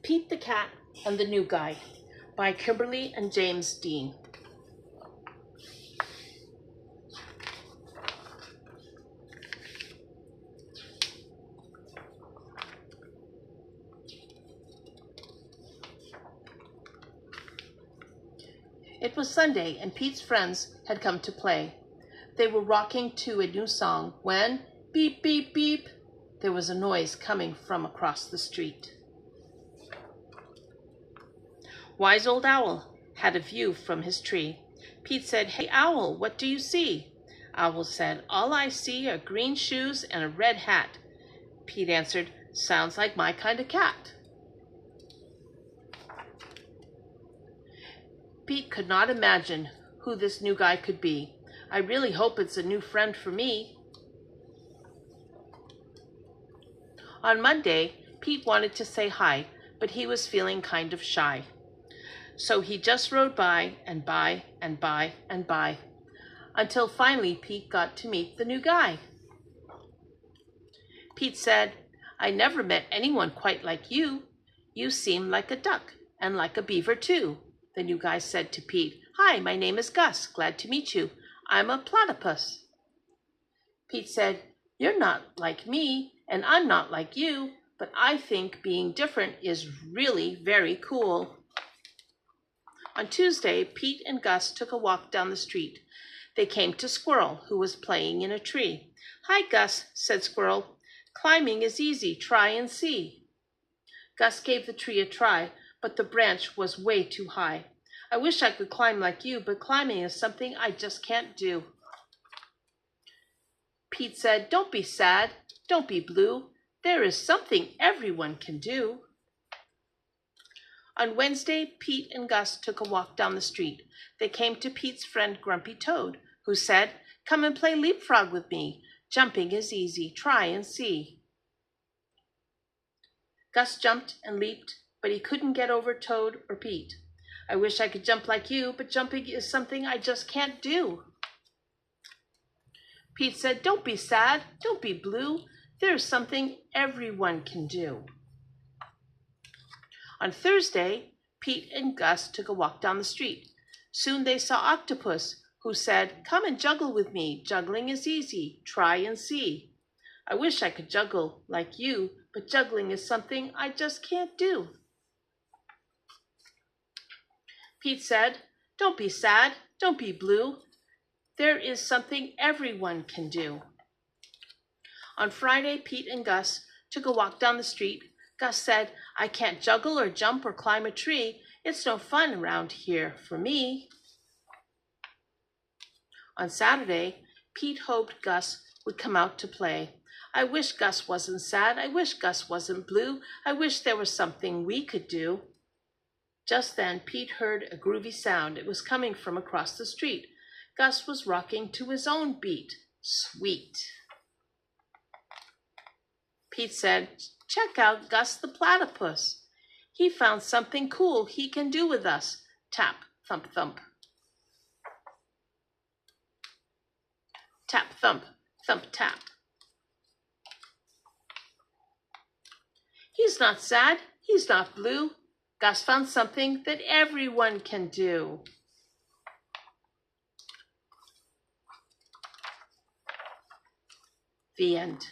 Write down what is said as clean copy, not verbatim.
Pete the Cat and the New Guy by Kimberly and James Dean. It was Sunday, and Pete's friends had come to play. They were rocking to a new song when, beep, beep, beep, there was a noise coming from across the street. Wise Old Owl had a view from his tree. Pete said, "Hey, Owl, what do you see?" Owl said, "All I see are green shoes and a red hat." Pete answered, "Sounds like my kind of cat." Pete could not imagine who this new guy could be. "I really hope it's a new friend for me." On Monday, Pete wanted to say hi, but he was feeling kind of shy. So he just rode by and by and by and by, until finally Pete got to meet the new guy. Pete said, "I never met anyone quite like you. You seem like a duck and like a beaver too." The new guy said to Pete, "Hi, my name is Gus. Glad to meet you. I'm a platypus." Pete said, "You're not like me, and I'm not like you, but I think being different is really very cool." On Tuesday, Pete and Gus took a walk down the street. They came to Squirrel, who was playing in a tree. "Hi, Gus," said Squirrel. "Climbing is easy. Try and see." Gus gave the tree a try, but the branch was way too high. "I wish I could climb like you, but climbing is something I just can't do." Pete said, "Don't be sad. Don't be blue. There is something everyone can do." On Wednesday, Pete and Gus took a walk down the street. They came to Pete's friend Grumpy Toad, who said, "Come and play leapfrog with me. Jumping is easy. Try and see." Gus jumped and leaped, but he couldn't get over Toad or Pete. "I wish I could jump like you, but jumping is something I just can't do." Pete said, "Don't be sad. Don't be blue. There's something everyone can do." On Thursday, Pete and Gus took a walk down the street. Soon they saw Octopus, who said, "Come and juggle with me. Juggling is easy. Try and see." "I wish I could juggle like you, but juggling is something I just can't do." Pete said, "Don't be sad. Don't be blue. There is something everyone can do." On Friday, Pete and Gus took a walk down the street. Gus said, "I can't juggle or jump or climb a tree. It's no fun around here for me." On Saturday, Pete hoped Gus would come out to play. "I wish Gus wasn't sad. I wish Gus wasn't blue. I wish there was something we could do." Just then, Pete heard a groovy sound. It was coming from across the street. Gus was rocking to his own beat. Sweet. Pete said, "Check out Gus the platypus. He found something cool he can do with us." Tap, thump, thump. Tap, thump, thump, tap. He's not sad. He's not blue. Gus found something that everyone can do. The end.